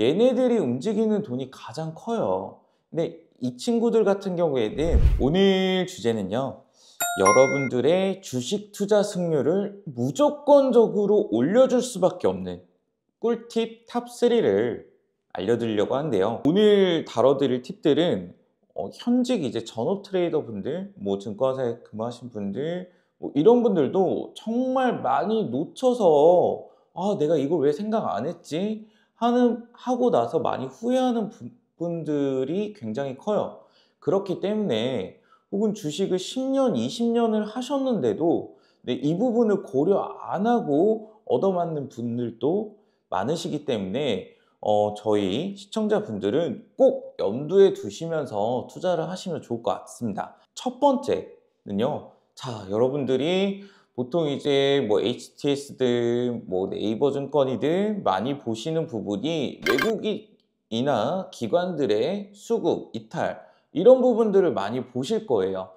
얘네들이 움직이는 돈이 가장 커요. 근데 이 친구들 같은 경우에는 오늘 주제는요, 여러분들의 주식 투자 승률을 무조건적으로 올려줄 수밖에 없는 꿀팁 탑3를 알려드리려고 하는데요. 오늘 다뤄드릴 팁들은 현직 이제 전업 트레이더 분들, 뭐 증권사에 근무하신 분들, 뭐 이런 분들도 정말 많이 놓쳐서 내가 이걸 왜 생각 안 했지? 하고 나서 많이 후회하는 분들이 굉장히 커요. 그렇기 때문에 혹은 주식을 10년, 20년을 하셨는데도 이 부분을 고려 안 하고 얻어맞는 분들도 많으시기 때문에 저희 시청자분들은 꼭 염두에 두시면서 투자를 하시면 좋을 것 같습니다. 첫 번째는요. 자, 여러분들이 보통 이제 뭐 HTS든 뭐 네이버 증권이든 많이 보시는 부분이 외국인이나 기관들의 수급, 이탈 이런 부분들을 많이 보실 거예요.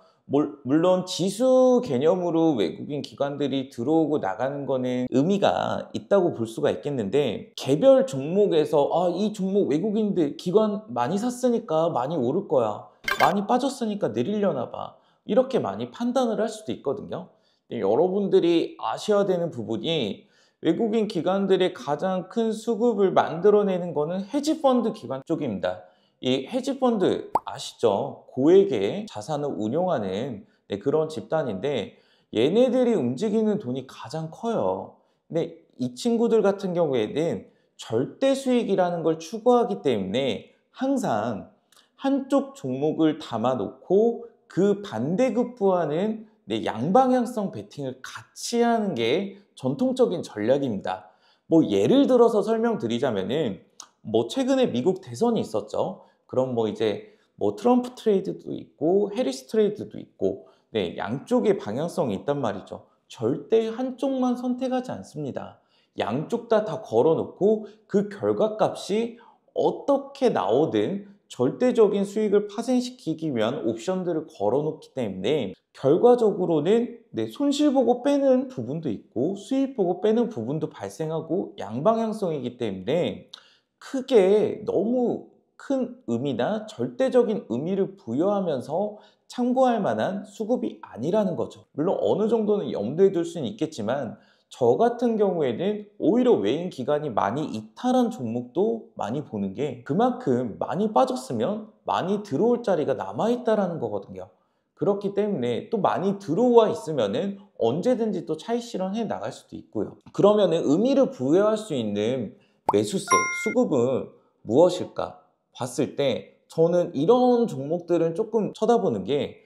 물론 지수 개념으로 외국인 기관들이 들어오고 나가는 거는 의미가 있다고 볼 수가 있겠는데, 개별 종목에서 이 종목 외국인들 기관 많이 샀으니까 많이 오를 거야, 많이 빠졌으니까 내리려나 봐, 이렇게 많이 판단을 할 수도 있거든요. 여러분들이 아셔야 되는 부분이, 외국인 기관들의 가장 큰 수급을 만들어내는 거는 헤지펀드 기관 쪽입니다. 이 헤지펀드 아시죠? 고액의 자산을 운용하는 그런 집단인데, 얘네들이 움직이는 돈이 가장 커요. 근데 이 친구들 같은 경우에는 절대 수익이라는 걸 추구하기 때문에 항상 한쪽 종목을 담아놓고 그 반대급부하는 양방향성 베팅을 같이 하는 게 전통적인 전략입니다. 뭐 예를 들어서 설명드리자면은, 뭐 최근에 미국 대선이 있었죠. 그럼 뭐 이제 뭐 트럼프 트레이드도 있고 해리스 트레이드도 있고, 양쪽의 방향성이 있단 말이죠. 절대 한쪽만 선택하지 않습니다. 양쪽 다 걸어놓고 그 결과값이 어떻게 나오든 절대적인 수익을 파생시키기 위한 옵션들을 걸어놓기 때문에, 결과적으로는 손실 보고 빼는 부분도 있고 수익 보고 빼는 부분도 발생하고 양방향성이기 때문에, 크게 너무 큰 의미나 절대적인 의미를 부여하면서 참고할 만한 수급이 아니라는 거죠. 물론 어느 정도는 염두에 둘 수는 있겠지만, 저 같은 경우에는 오히려 외인 기관이 많이 이탈한 종목도 많이 보는 게, 그만큼 많이 빠졌으면 많이 들어올 자리가 남아있다라는 거거든요. 그렇기 때문에 또 많이 들어와 있으면은 언제든지 또 차익 실현해 나갈 수도 있고요. 그러면은 의미를 부여할 수 있는 매수세, 수급은 무엇일까 봤을 때, 저는 이런 종목들은 조금 쳐다보는 게,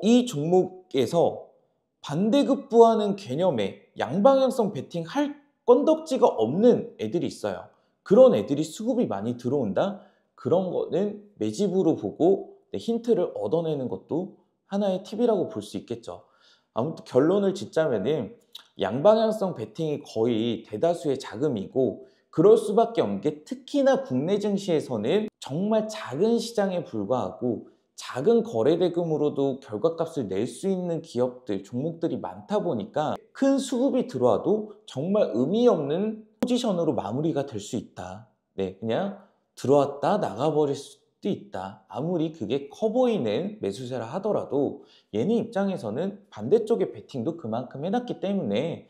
이 종목에서 반대급부하는 개념의 양방향성 베팅 할 건덕지가 없는 애들이 있어요. 그런 애들이 수급이 많이 들어온다? 그런 거는 매집으로 보고 힌트를 얻어내는 것도 하나의 팁이라고 볼 수 있겠죠. 아무튼 결론을 짓자면은, 양방향성 베팅이 거의 대다수의 자금이고, 그럴 수밖에 없는 게, 특히나 국내 증시에서는 정말 작은 시장에 불과하고 작은 거래대금으로도 결과값을 낼 수 있는 기업들, 종목들이 많다 보니까 큰 수급이 들어와도 정말 의미 없는 포지션으로 마무리가 될 수 있다. 그냥 들어왔다 나가버릴 수도 있다. 아무리 그게 커 보이는 매수세라 하더라도 얘네 입장에서는 반대쪽의 베팅도 그만큼 해놨기 때문에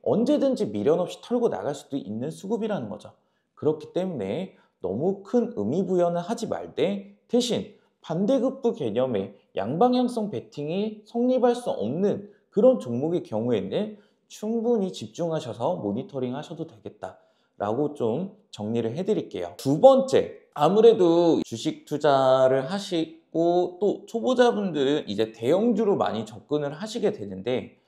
언제든지 미련 없이 털고 나갈 수도 있는 수급이라는 거죠. 그렇기 때문에 너무 큰 의미 부여는 하지 말되, 대신 반대급부 개념의 양방향성 베팅이 성립할 수 없는 그런 종목의 경우에는 충분히 집중하셔서 모니터링 하셔도 되겠다라고 좀 정리를 해드릴게요. 두 번째, 아무래도 주식 투자를 하시고 또 초보자분들은 이제 대형주로 많이 접근을 하시게 되는데,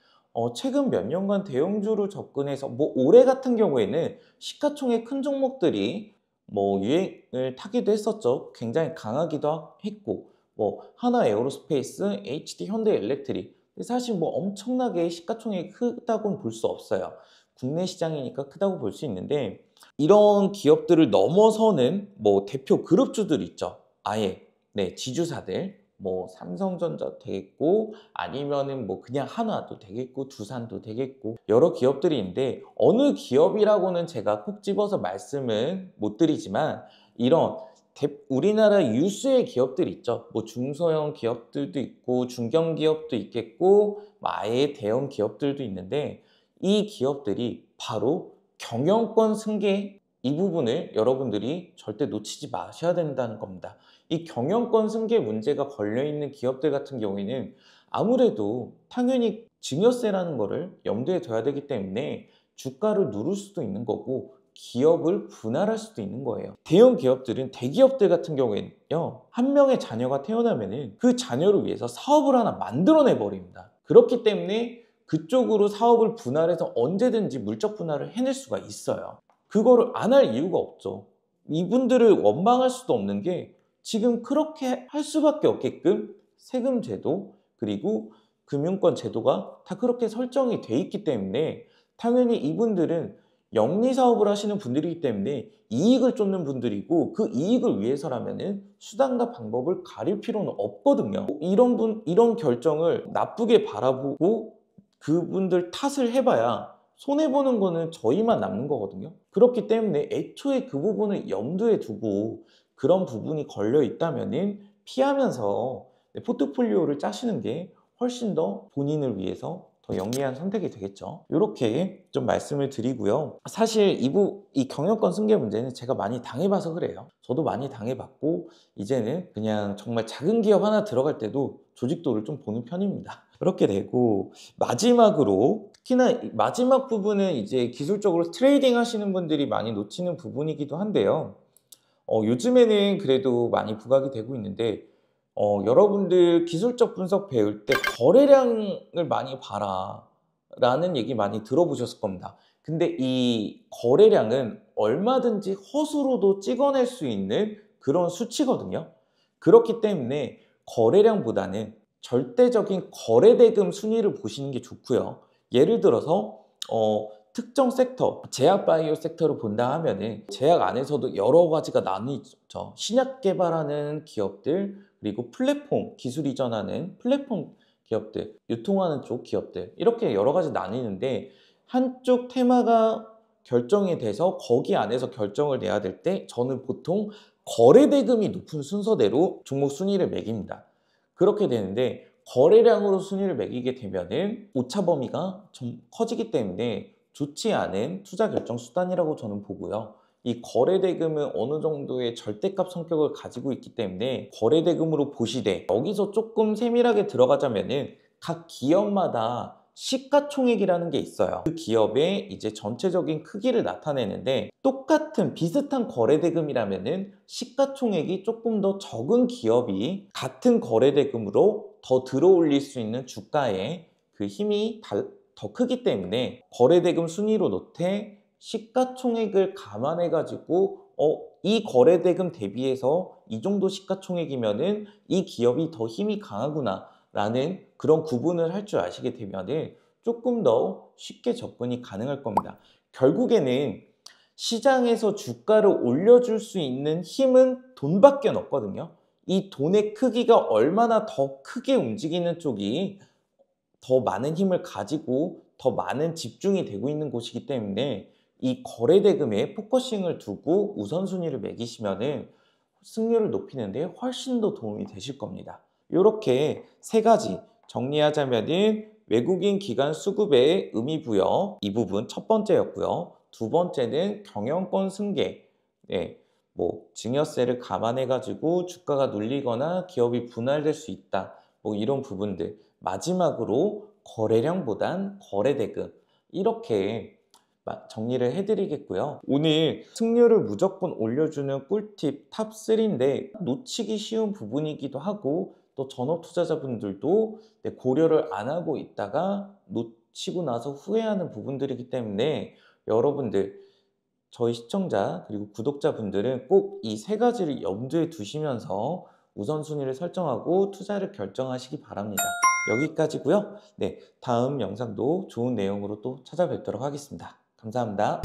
최근 몇 년간 대형주로 접근해서, 뭐 올해 같은 경우에는 시가총액 큰 종목들이 뭐 유행을 타기도 했었죠. 굉장히 강하기도 했고, 뭐 하나 에어로스페이스, HD 현대엘렉트릭, 사실 뭐 엄청나게 시가총액이 크다고는 볼 수 없어요. 국내 시장이니까 크다고 볼 수 있는데, 이런 기업들을 넘어서는 뭐 대표 그룹주들 있죠. 아예 지주사들, 뭐 삼성전자 되겠고 아니면은 뭐 그냥 한화도 되겠고 두산도 되겠고 여러 기업들이 있는데 어느 기업이라고는 제가 콕 집어서 말씀을 못 드리지만 이런 우리나라 유수의 기업들 있죠. 뭐 중소형 기업들도 있고 중견 기업도 있겠고 뭐 아예 대형 기업들도 있는데 이 기업들이 바로 경영권 승계 이 부분을 여러분들이 절대 놓치지 마셔야 된다는 겁니다. 이 경영권 승계 문제가 걸려있는 기업들 같은 경우에는 아무래도 당연히 증여세라는 거를 염두에 둬야 되기 때문에 주가를 누를 수도 있는 거고 기업을 분할할 수도 있는 거예요. 대형 기업들은 대기업들 같은 경우에는요, 한 명의 자녀가 태어나면은 그 자녀를 위해서 사업을 하나 만들어내 버립니다. 그렇기 때문에 그쪽으로 사업을 분할해서 언제든지 물적 분할을 해낼 수가 있어요. 그거를 안 할 이유가 없죠. 이분들을 원망할 수도 없는 게 지금 그렇게 할 수밖에 없게끔 세금 제도 그리고 금융권 제도가 다 그렇게 설정이 돼 있기 때문에 당연히 이분들은 영리 사업을 하시는 분들이기 때문에 이익을 쫓는 분들이고 그 이익을 위해서라면은 수단과 방법을 가릴 필요는 없거든요. 이런 결정을 나쁘게 바라보고 그분들 탓을 해봐야 손해보는 거는 저희만 남는 거거든요. 그렇기 때문에 애초에 그 부분을 염두에 두고 그런 부분이 걸려 있다면은 피하면서 포트폴리오를 짜시는 게 훨씬 더 본인을 위해서 더 영리한 선택이 되겠죠. 이렇게 좀 말씀을 드리고요. 사실 이 경영권 승계 문제는 제가 많이 당해봐서 그래요. 저도 많이 당해봤고 이제는 그냥 정말 작은 기업 하나 들어갈 때도 조직도를 좀 보는 편입니다. 그렇게 되고 마지막으로 특히나 마지막 부분은 이제 기술적으로 트레이딩 하시는 분들이 많이 놓치는 부분이기도 한데요. 요즘에는 그래도 많이 부각이 되고 있는데 여러분들 기술적 분석 배울 때 거래량을 많이 봐라 라는 얘기 많이 들어보셨을 겁니다. 근데 이 거래량은 얼마든지 허수로도 찍어낼 수 있는 그런 수치거든요. 그렇기 때문에 거래량보다는 절대적인 거래대금 순위를 보시는 게 좋고요. 예를 들어서 특정 섹터, 제약 바이오 섹터를 본다 하면은 제약 안에서도 여러 가지가 나뉘죠. 신약 개발하는 기업들, 그리고 플랫폼, 기술 이전하는 플랫폼 기업들, 유통하는 쪽 기업들 이렇게 여러 가지 나뉘는데 한쪽 테마가 결정이 돼서 거기 안에서 결정을 내야 될 때 저는 보통 거래대금이 높은 순서대로 종목 순위를 매깁니다. 그렇게 되는데 거래량으로 순위를 매기게 되면은 오차 범위가 좀 커지기 때문에 좋지 않은 투자 결정 수단이라고 저는 보고요. 이 거래대금은 어느 정도의 절대값 성격을 가지고 있기 때문에 거래대금으로 보시되 여기서 조금 세밀하게 들어가자면은 각 기업마다 시가총액이라는 게 있어요. 그 기업의 이제 전체적인 크기를 나타내는데 똑같은 비슷한 거래대금이라면은 시가총액이 조금 더 적은 기업이 같은 거래대금으로 더 들어올릴 수 있는 주가에 그 힘이 더 크기 때문에 거래대금 순위로 놓되 시가총액을 감안해 가지고 이 거래대금 대비해서 이 정도 시가총액이면은 이 기업이 더 힘이 강하구나 라는 그런 구분을 할 줄 아시게 되면은 조금 더 쉽게 접근이 가능할 겁니다. 결국에는 시장에서 주가를 올려줄 수 있는 힘은 돈밖에 없거든요. 이 돈의 크기가 얼마나 더 크게 움직이는 쪽이 더 많은 힘을 가지고 더 많은 집중이 되고 있는 곳이기 때문에 이 거래대금에 포커싱을 두고 우선순위를 매기시면은 승률을 높이는 데 훨씬 더 도움이 되실 겁니다. 이렇게 세 가지 정리하자면은 외국인 기관 수급의 의미 부여 이 부분 첫 번째였고요. 두 번째는 경영권 승계. 네, 뭐 증여세를 감안해 가지고 주가가 눌리거나 기업이 분할될 수 있다. 뭐 이런 부분들. 마지막으로 거래량보단 거래대금. 이렇게 정리를 해드리겠고요. 오늘 승률을 무조건 올려주는 꿀팁 탑3인데 놓치기 쉬운 부분이기도 하고 또 전업 투자자분들도 고려를 안 하고 있다가 놓치고 나서 후회하는 부분들이기 때문에 여러분들 저희 시청자 그리고 구독자분들은 꼭 이 세 가지를 염두에 두시면서 우선순위를 설정하고 투자를 결정하시기 바랍니다. 여기까지고요. 네, 다음 영상도 좋은 내용으로 또 찾아뵙도록 하겠습니다. 감사합니다.